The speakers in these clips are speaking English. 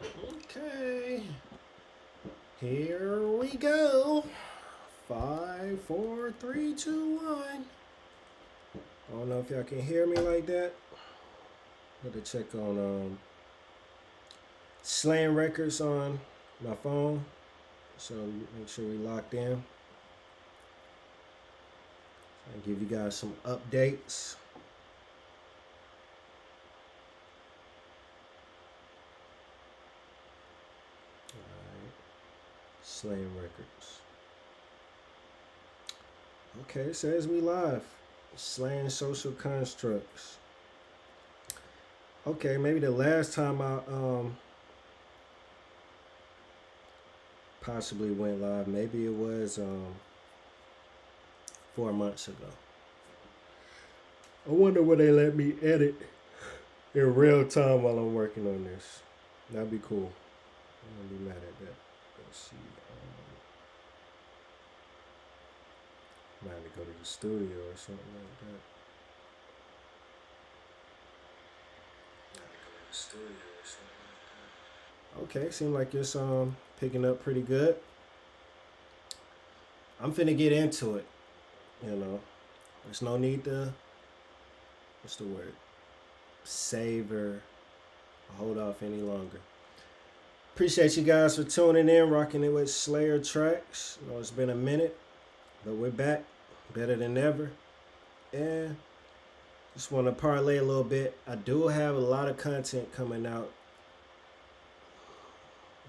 Okay. Here we go. 5, 4, 3, 2, 1. I don't know if y'all can hear me like that. Got to check on Slayin records on my phone. So make sure we locked in. I'll give you guys some updates. Alright. Slayin records. Okay, it says we live. Slaying social constructs. Okay, maybe the last time I possibly went live, maybe it was 4 months ago. I wonder will they let me edit in real time while I'm working on this. That'd be cool. I wouldn't be mad at that. Let's see. Might have to go to the studio or something like that. Okay, seems like it's picking up pretty good. I'm finna get into it. You know, there's no need to, what's the word? Save or hold off any longer. Appreciate you guys for tuning in, rocking it with SlayerTracks. I know it's been a minute, but we're back, better than ever. And just want to parlay a little bit. I do have a lot of content coming out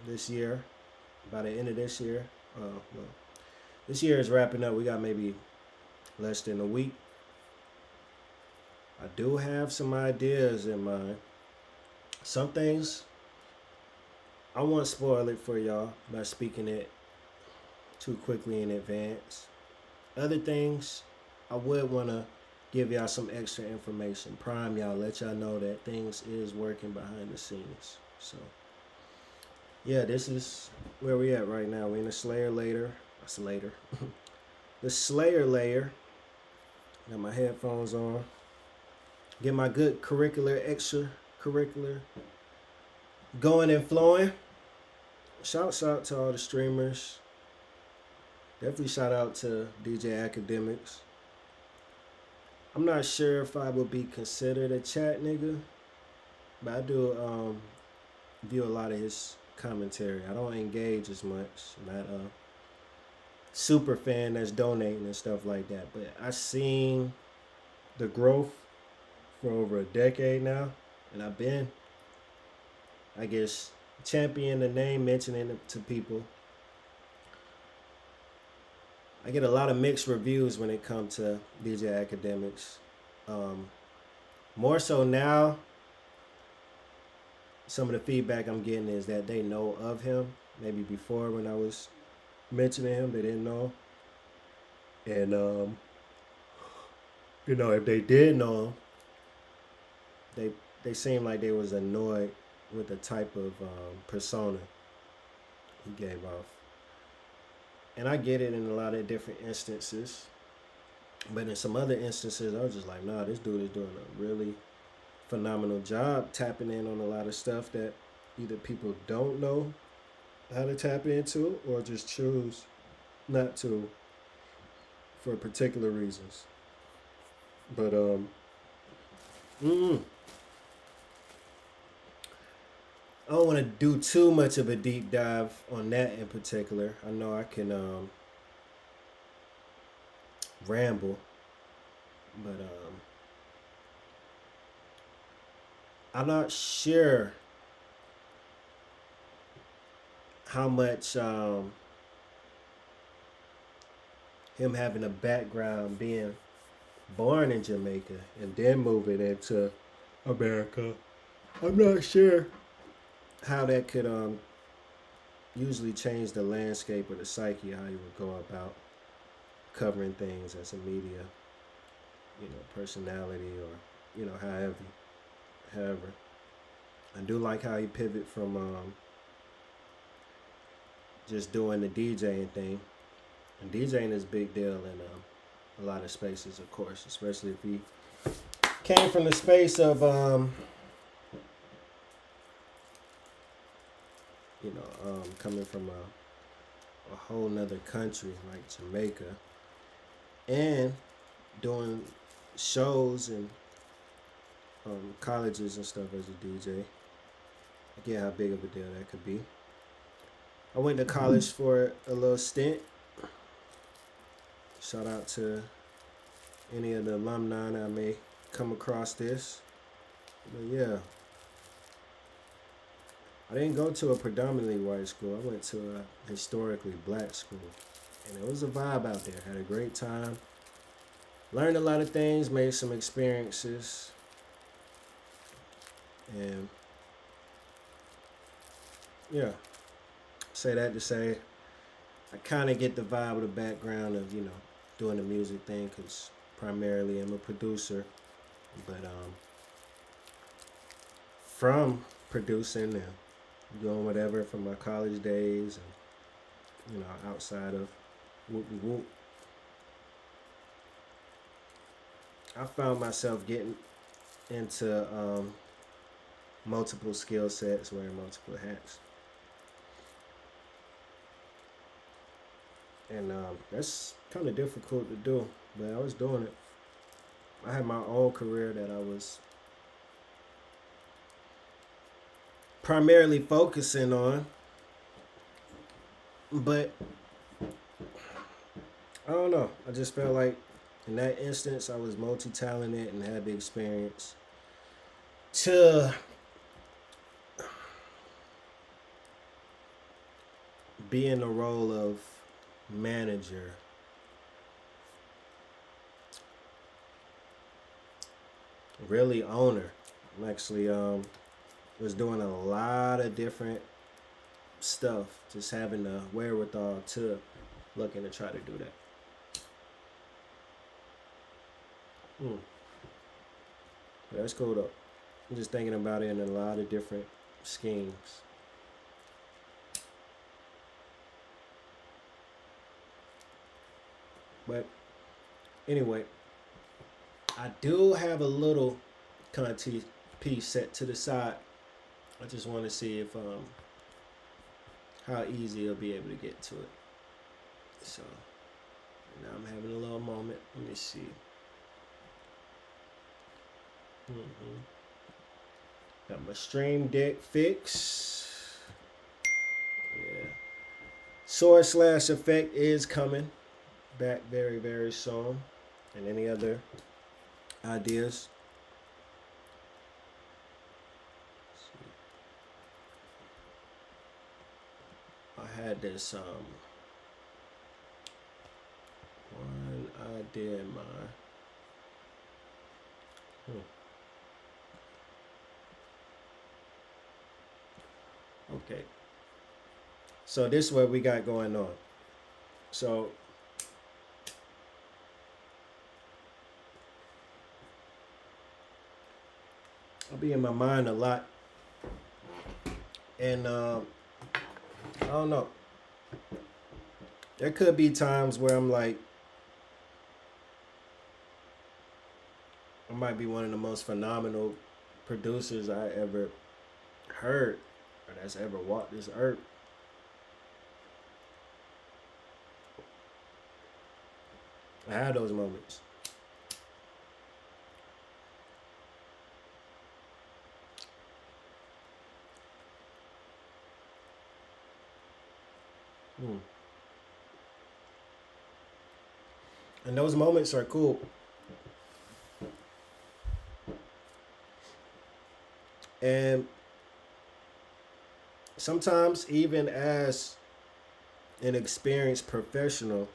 this year, by the end of this year. Well, this year is wrapping up. We got maybe less than a week. I do have some ideas in mind. Some things I won't spoil it for y'all by speaking it too quickly in advance. Other things I would want to give y'all some extra information, prime y'all, let y'all know that things is working behind the scenes. So yeah, this is where we at right now. We're in the Slayer later. That's later. The Slayer layer. Got my headphones on. Get my good extracurricular going and flowing. Shouts out to all the streamers. Definitely shout out to DJ Academics. I'm not sure if I would be considered a chat nigga, but I do view a lot of his commentary. I don't engage as much. I'm not a super fan that's donating and stuff like that, but I've seen the growth for over a decade now, and I've been, I guess, champion the name, mentioning it to people. I get a lot of mixed reviews when it comes to DJ Academics. More so now, some of the feedback I'm getting is that they know of him. Maybe before when I was mentioning him, they didn't know. And if they did know him, they seemed like they was annoyed with the type of persona he gave off. And I get it in a lot of different instances. But in some other instances, I was just like, nah, this dude is doing a really phenomenal job tapping in on a lot of stuff that either people don't know how to tap into or just choose not to for particular reasons. But I don't want to do too much of a deep dive on that in particular. I know I can ramble, but I'm not sure how much him having a background being born in Jamaica and then moving into America. I'm not sure how that could usually change the landscape or the psyche, how you would go about covering things as a media, personality or, however. I do like how he pivot from just doing the DJing thing. And DJing is a big deal in a lot of spaces, of course, especially if he came from the space of coming from a whole nother country like Jamaica, and doing shows and colleges and stuff as a DJ. I get how big of a deal that could be. I went to college for a little stint. Shout out to any of the alumni that may come across this. But yeah, I didn't go to a predominantly white school. I went to a historically black school. And it was a vibe out there. Had a great time. Learned a lot of things, made some experiences. And yeah, say that to say I kind of get the vibe of the background of, doing the music thing, because primarily I'm a producer. But from producing and doing whatever from my college days and, outside of whoop whoop, I found myself getting into multiple skill sets, wearing multiple hats. And that's kind of difficult to do, but I was doing it. I had my own career that I was primarily focusing on, but I don't know. I just felt like in that instance I was multi-talented and had the experience to be in the role of manager. Really owner. I'm actually was doing a lot of different stuff, just having the wherewithal to looking to try to do that. But that's cool though. I'm just thinking about it in a lot of different schemes. But anyway, I do have a little content piece set to the side. I just want to see if how easy it'll be able to get to it. So now I'm having a little moment. Let me see. Got my stream deck fixed. Yeah. Sword/effect is coming back very, very soon. And any other ideas? I had this one idea in mind. Okay. So this is what we got going on. So I'll be in my mind a lot. And I don't know. There could be times where I'm like, I might be one of the most phenomenal producers I ever heard or that's ever walked this earth. I had those moments. And those moments are cool. And sometimes, even as an experienced professional,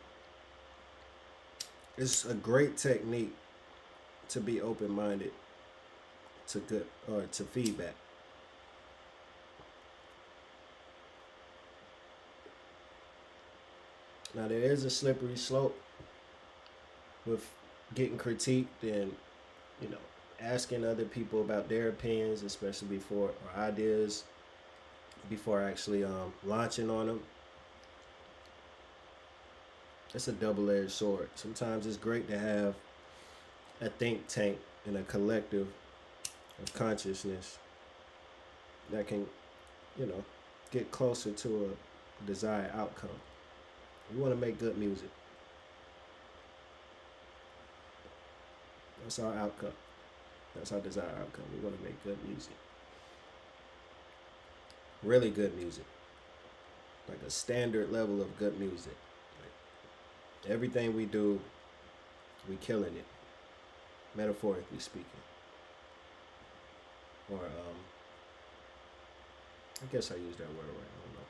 it's a great technique to be open-minded to good or to feedback. Now there is a slippery slope with getting critiqued and, asking other people about their opinions, especially before or ideas, before actually launching on them. It's a double-edged sword. Sometimes it's great to have a think tank and a collective of consciousness that can, get closer to a desired outcome. We want to make good music. That's our outcome. That's our desired outcome. We want to make good music. Really good music. Like a standard level of good music. Like everything we do, we killing it. Metaphorically speaking. Or I guess I use that word right. I don't know.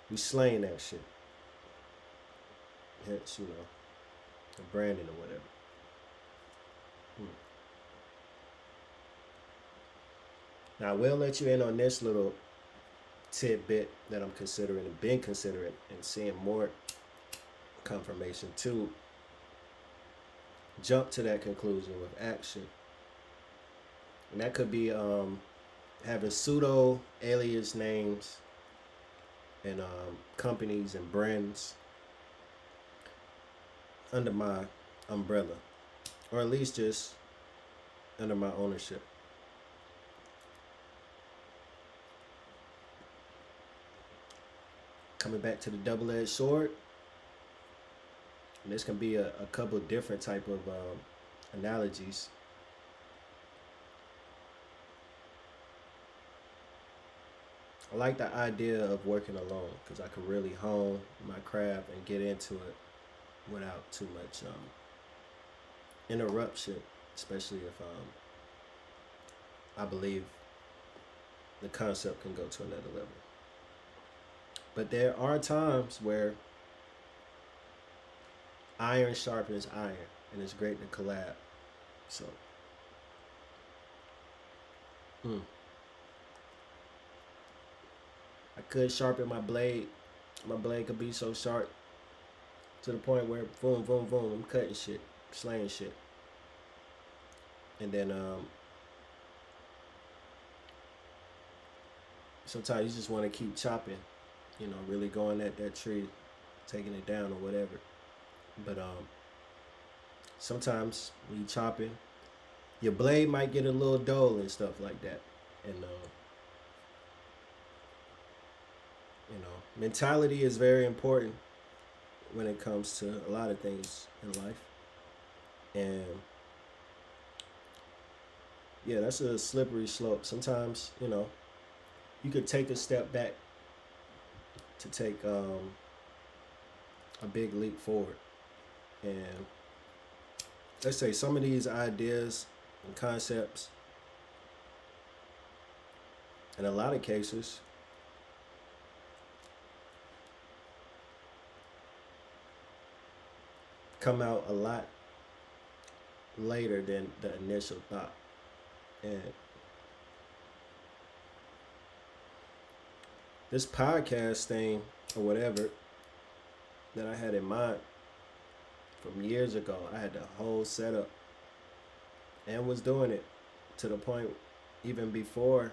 We slaying that shit. Hence, the branding or whatever. Now I will let you in on this little tidbit that I'm considering and been considering and seeing more confirmation to jump to that conclusion with action. And that could be having pseudo alias names and companies and brands under my umbrella, or at least just under my ownership. Coming back to the double-edged sword, and this can be a couple different type of analogies. I like the idea of working alone because I can really hone my craft and get into it without too much interruption, especially if I believe the concept can go to another level. But there are times where iron sharpens iron, and it's great to collab. So, I could sharpen my blade. My blade could be so sharp to the point where boom, boom, boom, I'm cutting shit, slaying shit. And then sometimes you just want to keep chopping, really going at that tree, taking it down or whatever. But sometimes when you chopping, your blade might get a little dull and stuff like that. And mentality is very important when it comes to a lot of things in life. And yeah, that's a slippery slope. Sometimes, you could take a step back to take a big leap forward. And let's say some of these ideas and concepts, in a lot of cases, come out a lot later than the initial thought. And this podcast thing or whatever that I had in mind from years ago, I had the whole setup and was doing it to the point even before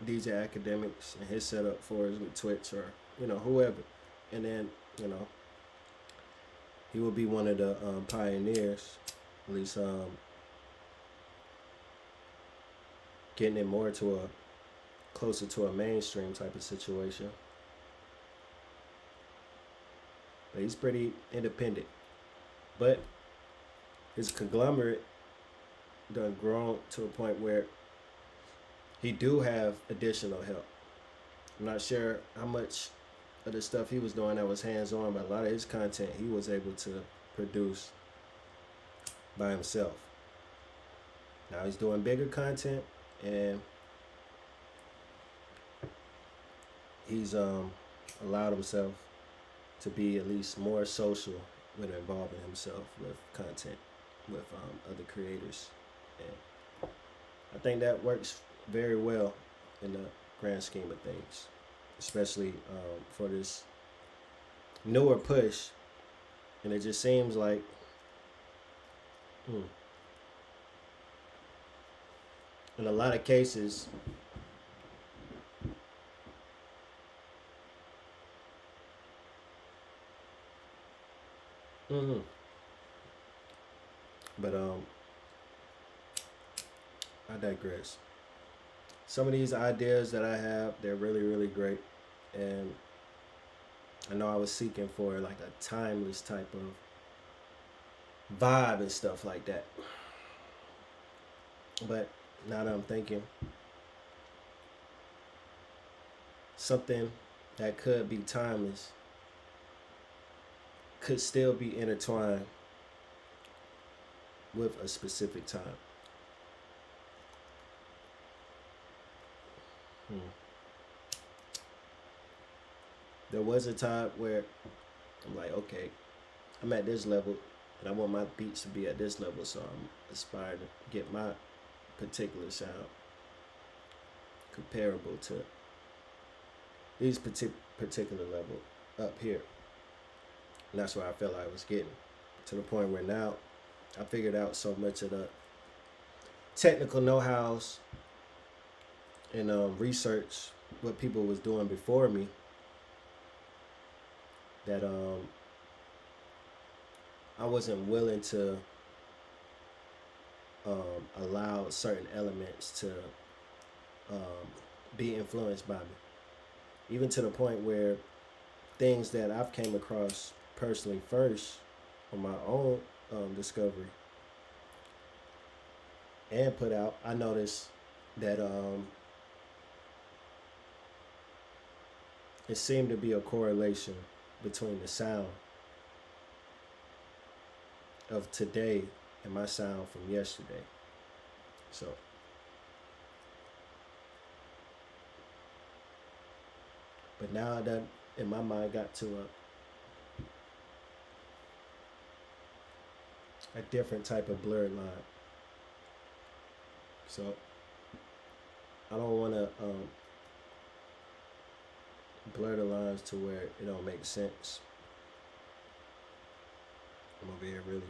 DJ Academics and his setup for us with Twitch or whoever. And then he will be one of the pioneers, at least getting it more to a closer to a mainstream type of situation. But he's pretty independent. But his conglomerate done grown to a point where he do have additional help. I'm not sure how much of the stuff he was doing that was hands-on, but a lot of his content he was able to produce by himself. Now he's doing bigger content, and he's allowed himself to be at least more social with involving himself with content with other creators. And I think that works very well in the grand scheme of things, especially for this newer push. And it just seems like in a lot of cases but I digress. some of these ideas that I have, they're really, really great. And I know I was seeking for like a timeless type of vibe and stuff like that. But now that I'm thinking, something that could be timeless could still be intertwined with a specific time. Hmm. There was a time where I'm like, okay, I'm at this level and I want my beats to be at this level, so I'm aspiring to get my particular sound comparable to these particular level up here. And that's where I felt like I was getting to the point where now I figured out so much of the technical know-hows and research what people was doing before me that I wasn't willing to allow certain elements to be influenced by me, even to the point where things that I've came across personally first on my own discovery and put out, I noticed that it seemed to be a correlation between the sound of today and my sound from yesterday. So but now that in my mind got to a different type of blurred line. So I don't want to blur the lines to where it don't make sense. I'm over here really.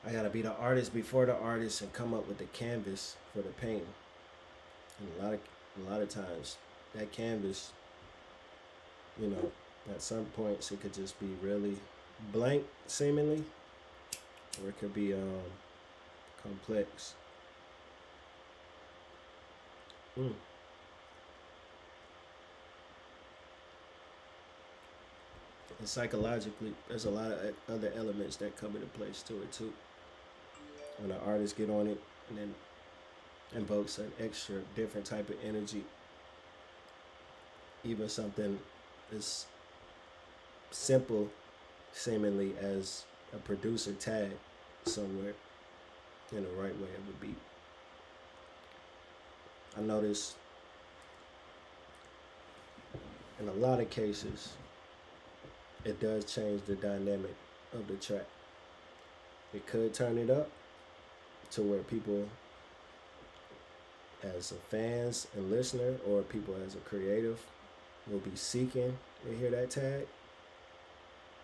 I gotta be the artist before the artist and come up with the canvas for the painting. And a lot of times that canvas, you know, at some points it could just be really blank seemingly, or it could be complex. Mm. And psychologically, there's a lot of other elements that come into place to it too. When an artist get on it and then invokes an extra different type of energy, even something as simple seemingly as a producer tag somewhere in the right way of a beat. I noticed in a lot of cases it does change the dynamic of the track. It could turn it up to where people as a fans and listener, or people as a creative, will be seeking to hear that tag.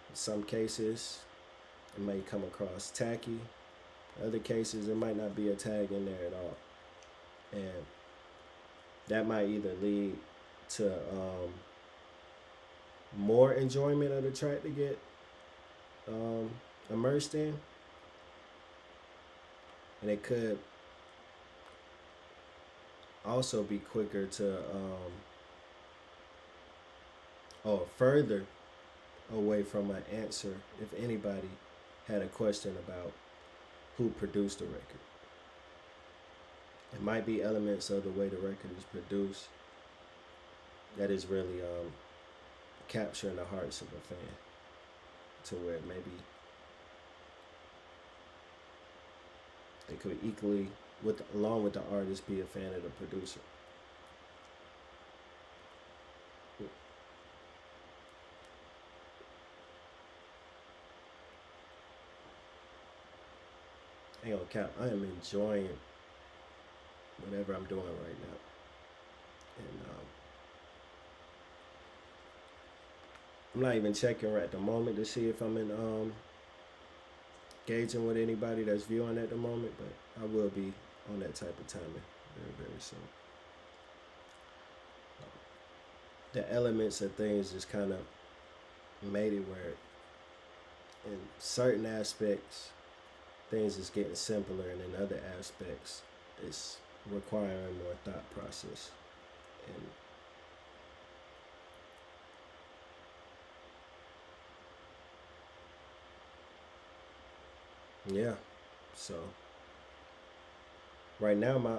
In some cases it may come across tacky. In other cases it might not be a tag in there at all, and that might either lead to more enjoyment of the track to get immersed in, and it could also be quicker to or further away from an answer if anybody had a question about who produced the record. It might be elements of the way the record is produced that is really capturing the hearts of a fan, to where maybe they could equally, along with the artist, be a fan of the producer. Ain't gonna count. I am enjoying whatever I'm doing right now, and I'm not even checking right at the moment to see if I'm in engaging with anybody that's viewing at the moment, but I will be on that type of timing very, very soon. The elements of things just kind of made it where in certain aspects things is getting simpler, and in other aspects, it's requiring more thought process. And yeah, so right now my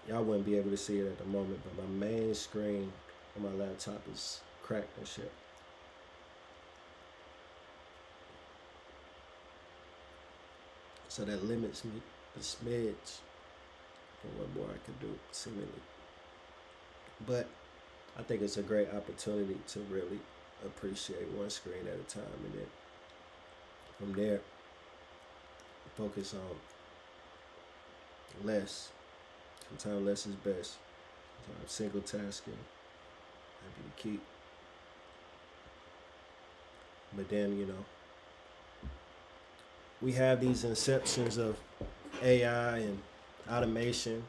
y'all wouldn't be able to see it at the moment, but my main screen on my laptop is cracked and shit. So that limits me a smidge on what more I can do, seemingly. But I think it's a great opportunity to really appreciate one screen at a time, and then from there, focus on less. Sometimes less is best. Sometimes single tasking might be the key. But then, we have these inceptions of AI and automation.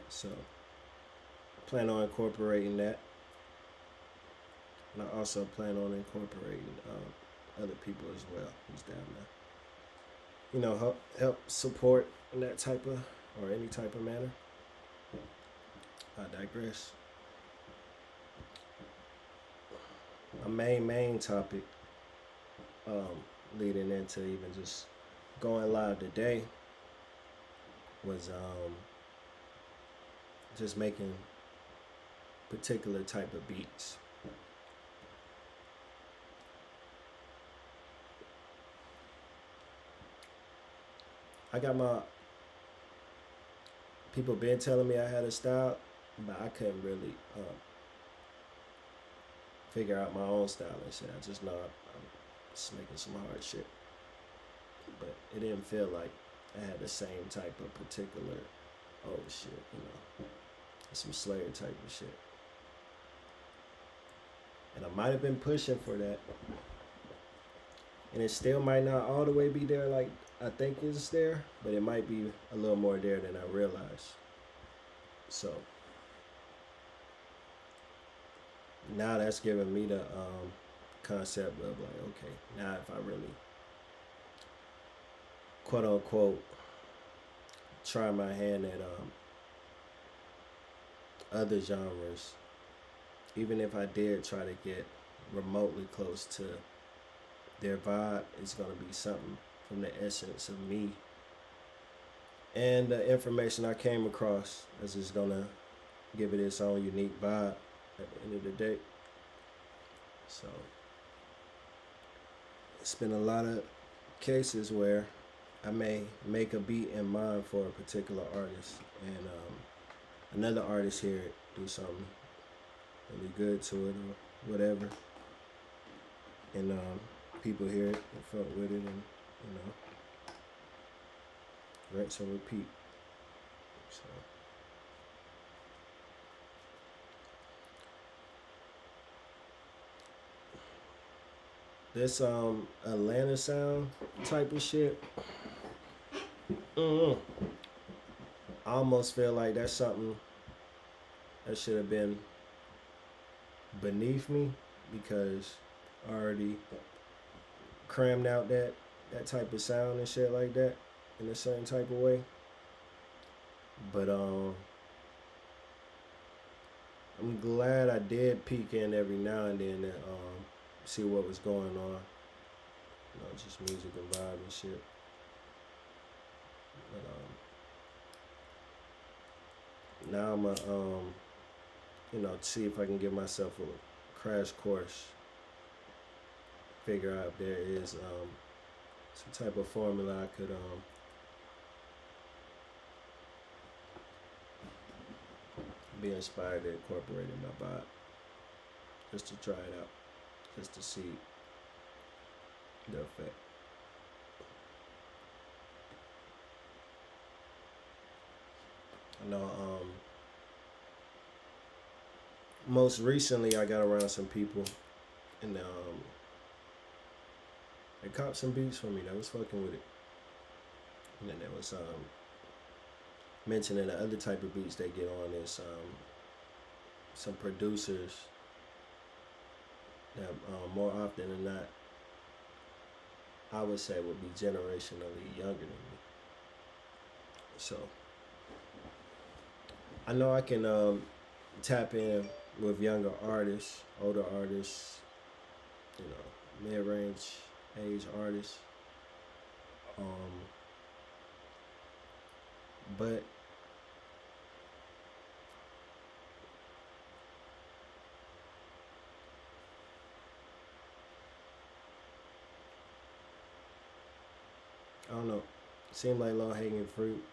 So I plan on incorporating that. And I also plan on incorporating other people as well who's down there. Help support in that type of, or any type of manner. I digress. A main topic leading into even just going live today was just making particular type of beats. I got my people been telling me I had a style, but I couldn't really figure out my own style and shit. I just know I'm just making some hard shit, but it didn't feel like I had the same type of particular shit, some Slayer type of shit. And I might have been pushing for that, and it still might not all the way be there like I think it's there, but it might be a little more there than I realized. So now that's giving me the concept of like, okay, now if I really quote unquote try my hand at other genres, even if I did try to get remotely close to their vibe, it's gonna be something from the essence of me and the information I came across, is just gonna give it its own unique vibe at the end of the day. So it's been a lot of cases where I may make a beat in mind for a particular artist, and another artist hear it, do something really good to it or whatever, and people hear it and fuck with it, and rinse and repeat. So this Atlanta sound type of shit, I almost feel like that's something that should have been beneath me, because I already crammed out that type of sound and shit like that in a certain type of way. But I'm glad I did peek in every now and then and see what was going on. Just music and vibe and shit. But now I'm gonna see if I can give myself a crash course, figure out if there is some type of formula I could be inspired to incorporate in my vibe, just to try it out, just to see the effect. I know most recently I got around some people, and they copped some beats for me. That was fucking with it. And then there was mentioning the other type of beats they get on is some producers that more often than not I would say would be generationally younger than me. So I know I can tap in with younger artists, older artists, you know, mid-range age artists. Um, but I don't know. Seemed like low hanging fruit,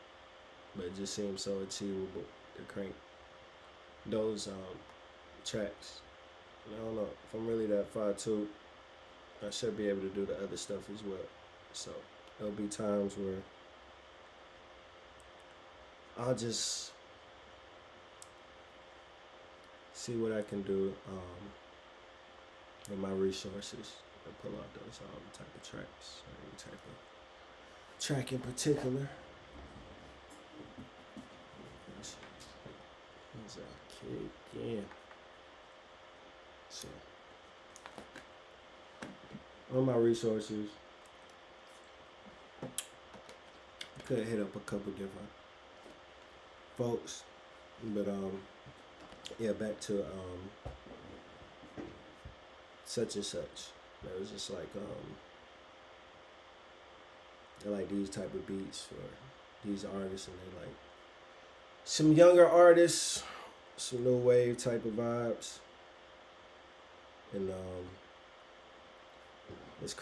but it just seems so achievable to crank those tracks. And I don't know if I'm really that far too. I should be able to do the other stuff as well. So there'll be times where I'll just see what I can do with my resources and pull out those type of tracks, or any type of track in particular. As I kick in. So on my resources, could hit up a couple different folks, but yeah, back to such and such. It was just like I like these type of beats for these artists, and they like some younger artists, some new wave type of vibes, and what's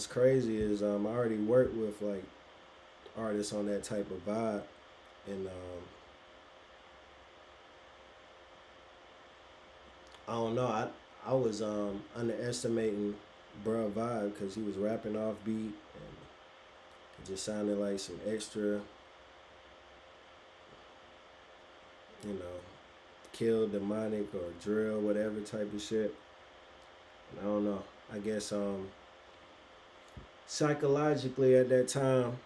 crazy is I already worked with like artists on that type of vibe, and I don't know, I was underestimating bruh vibe because he was rapping off beat, and it just sounded like some extra, you know, kill demonic or drill, whatever type of shit. And I don't know. I guess psychologically at that time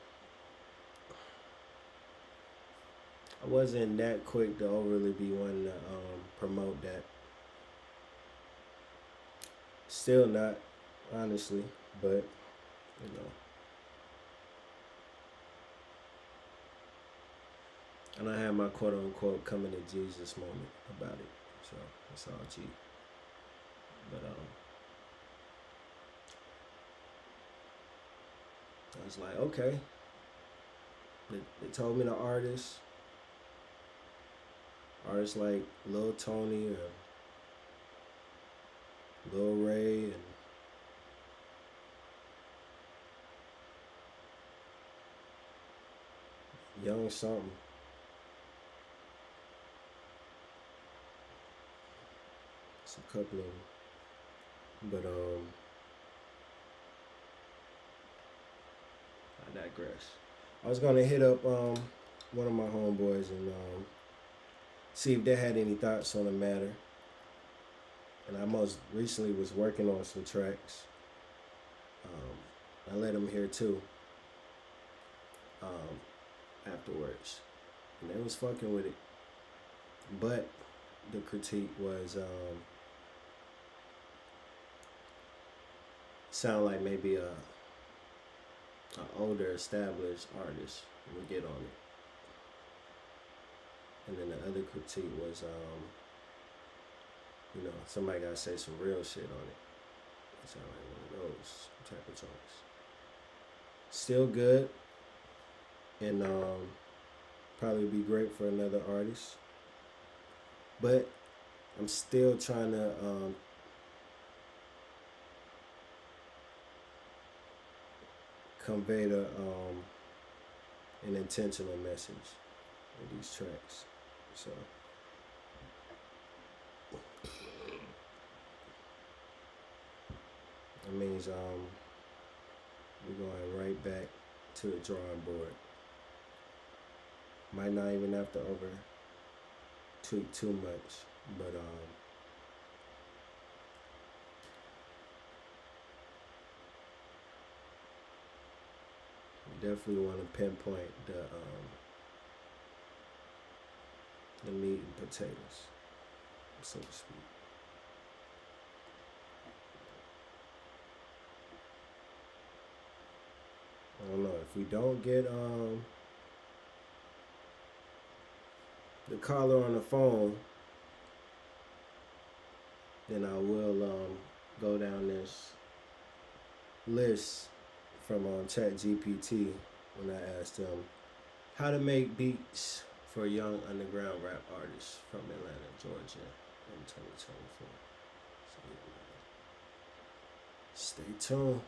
I wasn't that quick to overly be wanting to promote that. Still not, honestly, but you know. And I had my quote unquote coming to Jesus moment about it. So it's all cheap. But I was like, okay. They told me the artists like Lil Tony or Lil Ray and Young something. It's a couple of them. But I digress. I was gonna hit up one of my homeboys and see if they had any thoughts on the matter. And I most recently was working on some tracks. I let them hear too afterwards, and they was fucking with it. But the critique was sound like maybe a older established artist would get on it. And then the other critique was you know, somebody gotta say some real shit on it. It sound like one of those type of songs. Still good, and probably be great for another artist. But I'm still trying to convey an intentional message with these tracks. So that means we're going right back to the drawing board. Might not even have to over tweak too much, but definitely want to pinpoint the meat and potatoes, so to speak. I don't know if we don't get the caller on the phone, then I will go down this list from ChatGPT when I asked them how to make beats for young underground rap artists from Atlanta, Georgia in 2024. So, stay tuned.